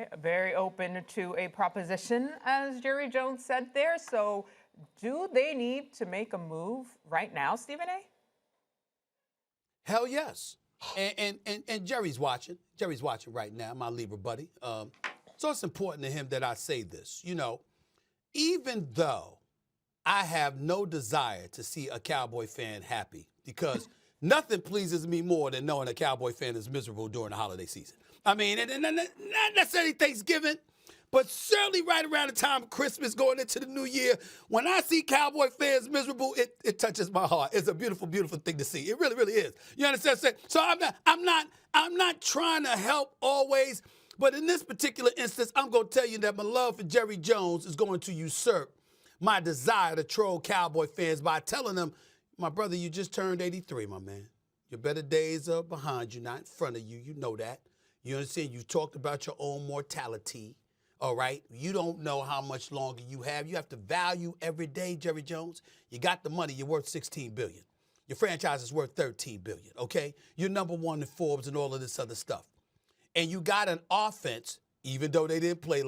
Okay, very open to a proposition, as Jerry Jones said there. So do they need to make a move right now, Stephen A? Hell yes. And Jerry's watching. Jerry's watching right now, my Libra buddy. So it's important to him that I say this. You know, even though I have no desire to see a Cowboy fan happy, because nothing pleases me more than knowing a Cowboy fan is miserable during the holiday season. I mean, and not necessarily Thanksgiving, but certainly right around the time of Christmas going into the new year, when I see Cowboy fans miserable, it touches my heart. It's a beautiful, beautiful thing to see. It really, really is. You understand what I'm saying? So I'm not trying to help always, but in this particular instance, I'm going to tell you that my love for Jerry Jones is going to usurp my desire to troll Cowboy fans by telling them, my brother, you just turned 83, my man. Your better days are behind you, not in front of you. You know that. You understand? You talked about your own mortality, all right? You don't know how much longer you have. You have to value every day, Jerry Jones. You got the money. You're worth $16 billion. Your franchise is worth $13 billion, okay? You're number one in Forbes and all of this other stuff. And you got an offense, even though they didn't play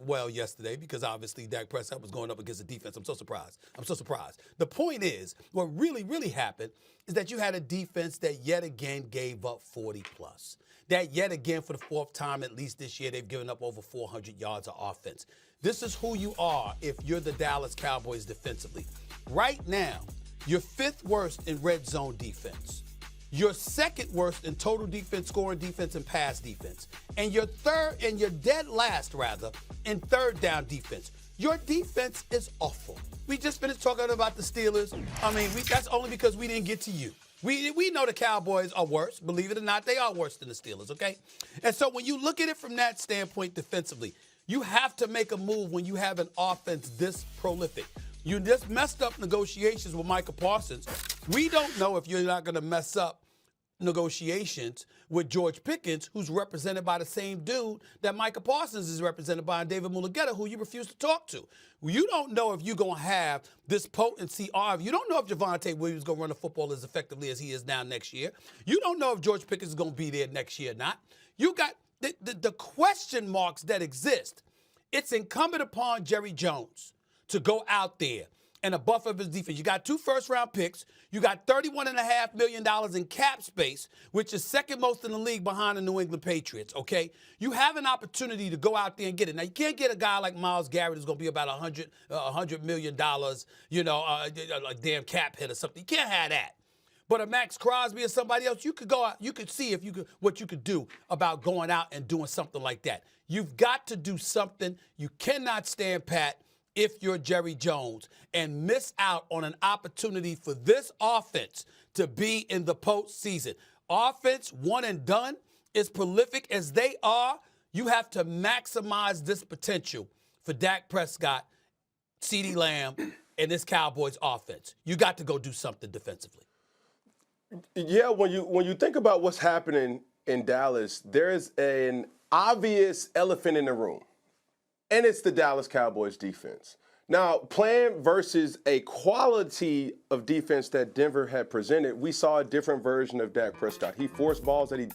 well yesterday, because obviously Dak Prescott was going up against the defense. I'm so surprised. I'm so surprised. The point is, what really, really happened is that you had a defense that yet again gave up 40+. That yet again, for the fourth time at least this year, they've given up over 400 yards of offense. This is who you are if you're the Dallas Cowboys defensively. Right now, you're fifth worst in red zone defense. You're second worst in total defense, scoring defense, and pass defense. And you're dead last, rather, in third down defense. Your defense is awful. We just finished talking about the Steelers. I mean, that's only because we didn't get to you. We know the Cowboys are worse. Believe it or not, they are worse than the Steelers, okay? And so when you look at it from that standpoint defensively, you have to make a move when you have an offense this prolific. You just messed up negotiations with Micah Parsons. We don't know if you're not going to mess up negotiations with George Pickens, who's represented by the same dude that Micah Parsons is represented by, and David Mulugeta, who you refuse to talk to. You don't know if you're going to have this potency, or you don't know if Javonte Williams is going to run the football as effectively as he is now next year. You don't know if George Pickens is going to be there next year or not. You got the question marks that exist. It's incumbent upon Jerry Jones to go out there and a buff of his defense. You got 2 first-round picks. You got $31.5 million in cap space, which is second most in the league behind the New England Patriots, okay? You have an opportunity to go out there and get it. Now, you can't get a guy like Myles Garrett who's going to be about $100 million, a damn cap hit or something. You can't have that. But a Max Crosby or somebody else, you could go out, you could see what you could do about going out and doing something like that. You've got to do something. You cannot stand pat if you're Jerry Jones and miss out on an opportunity for this offense to be in the postseason. Offense, one and done, as prolific as they are, you have to maximize this potential for Dak Prescott, CeeDee Lamb, and this Cowboys offense. You got to go do something defensively. Yeah, when you think about what's happening in Dallas, there's an obvious elephant in the room. And it's the Dallas Cowboys defense. Now, playing versus a quality of defense that Denver had presented, we saw a different version of Dak Prescott. He forced balls that he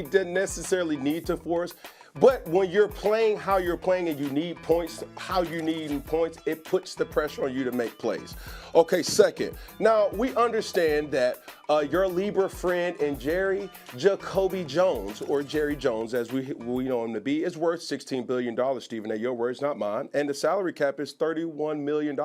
didn't necessarily need to force. But when you're playing how you're playing and you need points, how you need points, it puts the pressure on you to make plays. Okay, second. Now, we understand that your Libra friend and Jacoby Jones, or Jerry Jones, as we know him to be, is worth $16 billion, Stephen A. Your words, not mine. And the salary cap is $31 million.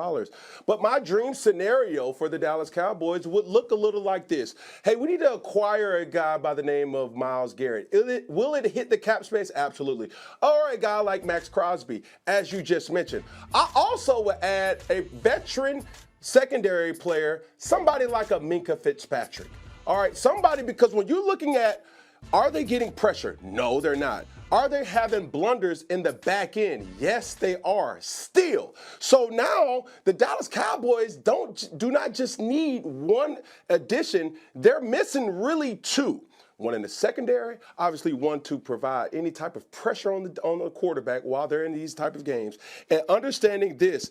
But my dream scenario for the Dallas Cowboys would look a little like this. Hey, we need to acquire a guy by the name of Myles Garrett. Will it hit the cap space? Absolutely. Or a guy like Max Crosby, as you just mentioned. I also would add a veteran secondary player, somebody like a Minkah Fitzpatrick. All right, somebody, because when you're looking at, are they getting pressure? No, they're not. Are they having blunders in the back end? Yes, they are still. So now the Dallas Cowboys do not just need one addition. They're missing really 2. One in the secondary, obviously one to provide any type of pressure on the quarterback while they're in these type of games. And understanding this,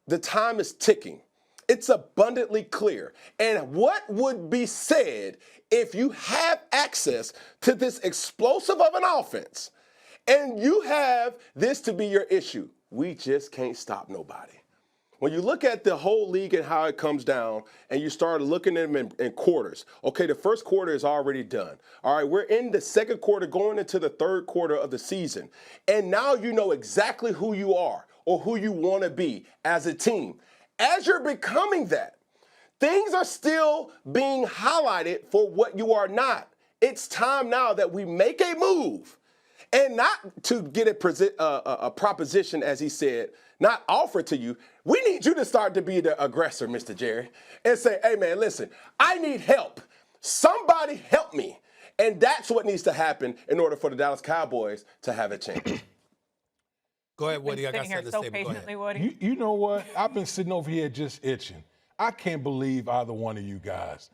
the time is ticking. It's abundantly clear. And what would be said if you have access to this explosive of an offense And you have this to be your issue. We just can't stop nobody. When you look at the whole league and how it comes down, and you start looking at them in quarters, okay, the first quarter is already done. All right, we're in the second quarter going into the third quarter of the season. And now you know exactly who you are or who you want to be as a team. As you're becoming that, things are still being highlighted for what you are not. It's time now that we make a move, and not to get a proposition, as he said, not offered to you. We need you to start to be the aggressor, Mr. Jerry, and say, hey, man, listen, I need help. Somebody help me. And that's what needs to happen in order for the Dallas Cowboys to have a chance. Go ahead, Woody. I got Sitting here something to so say. But go patiently, ahead. Woody. You know what? I've been sitting over here just itching. I can't believe either one of you guys.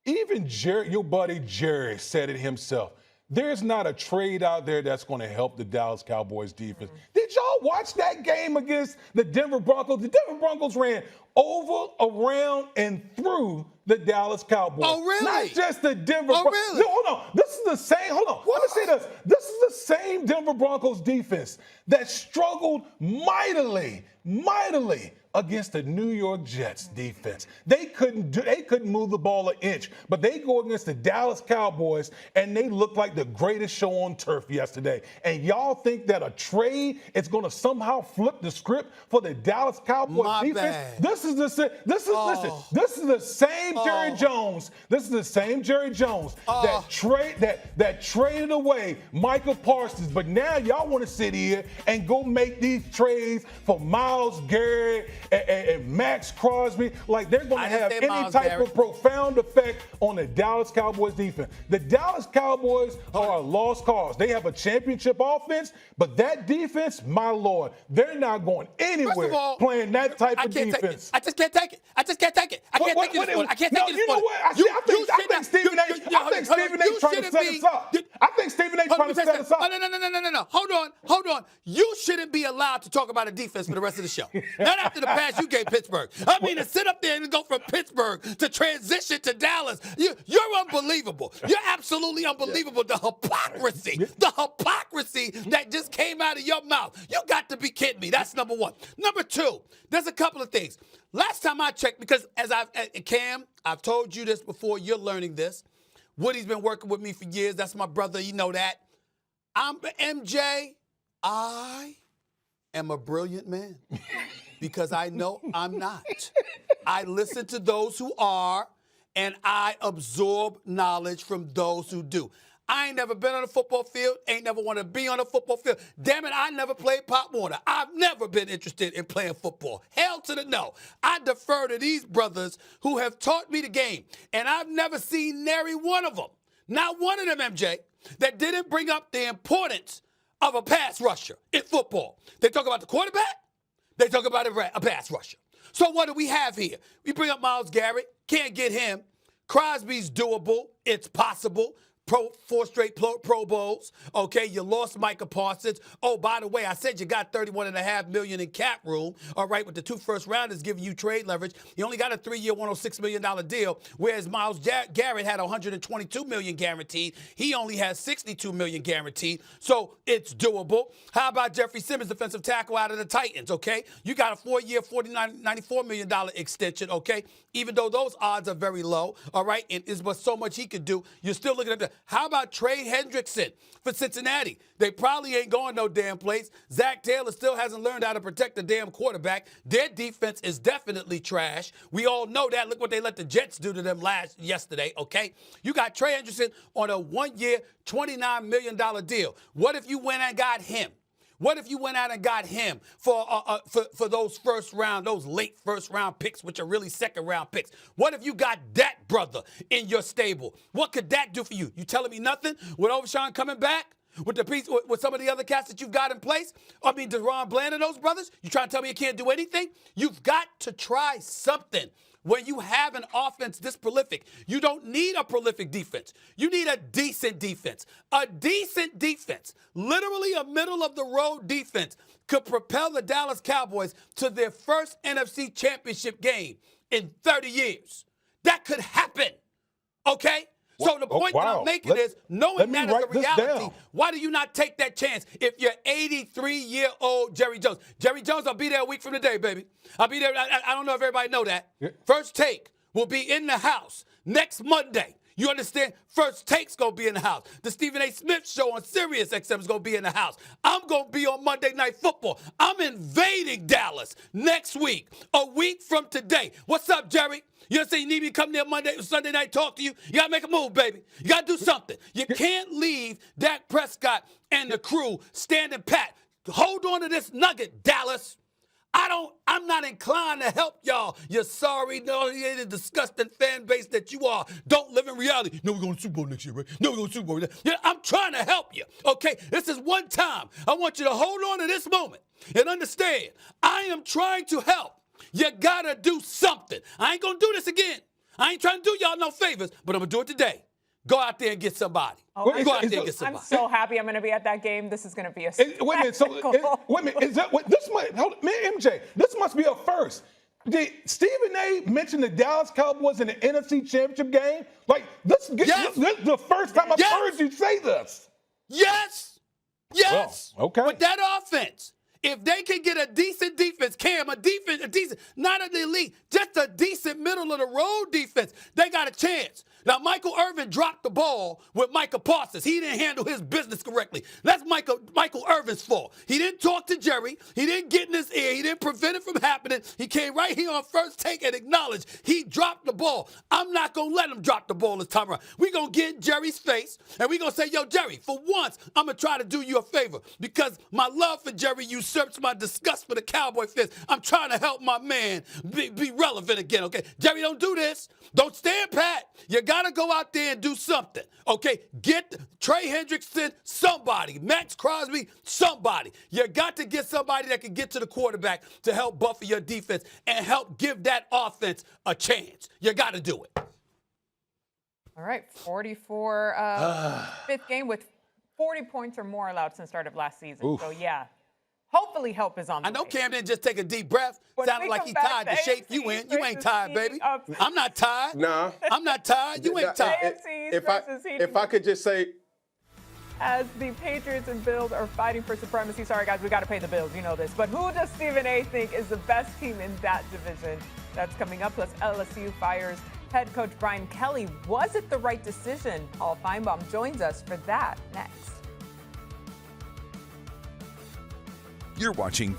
Even Jerry, your buddy Jerry said it himself. There's not a trade out there that's going to help the Dallas Cowboys defense. Did y'all watch that game against the Denver Broncos? The Denver Broncos ran over, around, and through the Dallas Cowboys. Oh, really? Not just the Denver Oh, Broncos. really? No, hold on. This is the same. Hold on. Let me say this. This is the same Denver Broncos defense that struggled mightily against the New York Jets defense. They couldn't move the ball an inch, but they go against the Dallas Cowboys and they look like the greatest show on turf yesterday. And y'all think that a trade is going to somehow flip the script for the Dallas Cowboys My defense? bad. Listen, this is the same Jerry Jones. This is the same Jerry Jones that traded away Michael Parsons. But now y'all want to sit here and go make these trades for Myles Garrett and Max Crosby, like they're going to have any type of profound effect on the Dallas Cowboys defense. The Dallas Cowboys are a lost cause. They have a championship offense, but that defense, my Lord, they're not going anywhere playing that type of defense. I just can't take it. I can't take it. I can't take it. I can't take it. You know what? I think Stephen A. trying to set us up. I think Stephen A. trying to set us up. No. Hold on. You shouldn't be allowed to talk about a defense for the rest of the show. Not after the pass you gave Pittsburgh. I mean, to sit up there and go from Pittsburgh to transition to Dallas, you're unbelievable. You're absolutely unbelievable. The hypocrisy that just came out of your mouth. You got to be kidding me. That's number one. Number two, there's a couple of things. Last time I checked, because Cam, I've told you this before, you're learning this. Woody's been working with me for years. That's my brother. You know that. MJ, I am a brilliant man because I know I'm not. I listen to those who are, and I absorb knowledge from those who do. I ain't never been on a football field, ain't never want to be on a football field. Damn it, I never played Pop Warner. I've never been interested in playing football. Hell to the no. I defer to these brothers who have taught me the game, and I've never seen nary one of them, not one of them, MJ, that didn't bring up the importance of a pass rusher in football. They talk about the quarterback, they talk about a pass rusher. So what do we have here? We bring up Myles Garrett, can't get him. Crosby's doable, it's possible. Four straight Pro Bowls. Okay, you lost Micah Parsons. Oh, by the way, I said you got $31.5 million in cap room. All right, with the 2 first-rounders giving you trade leverage. You only got a 3-year, $106 million deal, whereas Myles Garrett had $122 million guaranteed. He only has $62 million guaranteed, so it's doable. How about Jeffrey Simmons, defensive tackle out of the Titans? Okay, you got a 4-year, $94 million extension. Okay, even though those odds are very low. All right, and there's but so much he could do. You're still looking at the. How about Trey Hendrickson for Cincinnati? They probably ain't going no damn place. Zach Taylor still hasn't learned how to protect the damn quarterback. Their defense is definitely trash. We all know that. Look what they let the Jets do to them yesterday, okay? You got Trey Hendrickson on a 1-year, $29 million deal. What if you went and got him? What if you went out and got him for those those late first round picks, which are really second round picks? What if you got that brother in your stable? What could that do for you? You telling me nothing? With Overshawn coming back? With the piece, with some of the other cats that you've got in place? I mean, DeRon Bland and those brothers? You trying to tell me you can't do anything? You've got to try something. When you have an offense this prolific, you don't need a prolific defense. You need a decent defense. A decent defense, literally a middle-of-the-road defense, could propel the Dallas Cowboys to their first NFC championship game in 30 years. That could happen, okay? So the point that I'm making is, knowing that is a reality, why do you not take that chance if you're 83-year-old Jerry Jones? Jerry Jones, I'll be there a week from today, baby. I'll be there. I don't know if everybody know that. Yeah. First Take will be in the house next Monday. You understand? First Take's going to be in the house. The Stephen A. Smith show on Sirius XM is going to be in the house. I'm going to be on Monday Night Football. I'm invading Dallas next week, a week from today. What's up, Jerry? You say you need me to come there Sunday night, talk to you? You got to make a move, baby. You got to do something. You can't leave Dak Prescott and the crew standing pat. Hold on to this nugget, Dallas. I'm not inclined to help y'all. You're sorry, disgusting fan base that you are. Don't live in reality. No, we're going to Super Bowl next year, right? No, we're going to Super Bowl. Yeah, I'm trying to help you, okay? This is one time. I want you to hold on to this moment and understand, I am trying to help. You got to do something. I ain't going to do this again. I ain't trying to do y'all no favors, but I'm going to do it today. Go out there and get somebody. Go out there and get somebody. I'm so happy I'm going to be at that game. This is going to be a wait a minute. Is that this might MJ? This must be a first. Did Stephen A. mention the Dallas Cowboys in the NFC Championship game? Like this is the first time I've heard you say this. Yes. Well, okay. With that offense, if they can get a decent defense, a decent, not an elite, just a decent middle of the road defense, they got a chance. Now, Michael Irvin dropped the ball with Micah Parsons. He didn't handle his business correctly. That's Michael Irvin's fault. He didn't talk to Jerry. He didn't get in his ear. He didn't prevent it from happening. He came right here on First Take and acknowledged he dropped the ball. I'm not going to let him drop the ball this time around. We're going to get in Jerry's face, and we're going to say, yo, Jerry, for once, I'm going to try to do you a favor because my love for Jerry usurps my disgust for the Cowboy fans. I'm trying to help my man be relevant again, okay? Jerry, don't do this. Don't stand pat. You got to go out there and do something, okay? Get Trey Hendrickson, somebody. Max Crosby, somebody. You got to get somebody that can get to the quarterback to help buffer your defense and help give that offense a chance. You got to do it. All right, 44, fifth game with 40 points or more allowed since the start of last season. Oof. So, yeah. Hopefully help is on the way. I know Cam didn't just take a deep breath. Sounded like he tired to shape you in. You ain't tired, baby. I'm not tired. Nah. I'm not tired. You ain't tired. If I could just say. As the Patriots and Bills are fighting for supremacy. Sorry, guys, we got to pay the bills. You know this. But who does Stephen A. think is the best team in that division? That's coming up. Plus, LSU fires head coach Brian Kelly. Was it the right decision? Paul Feinbaum joins us for that next. You're watching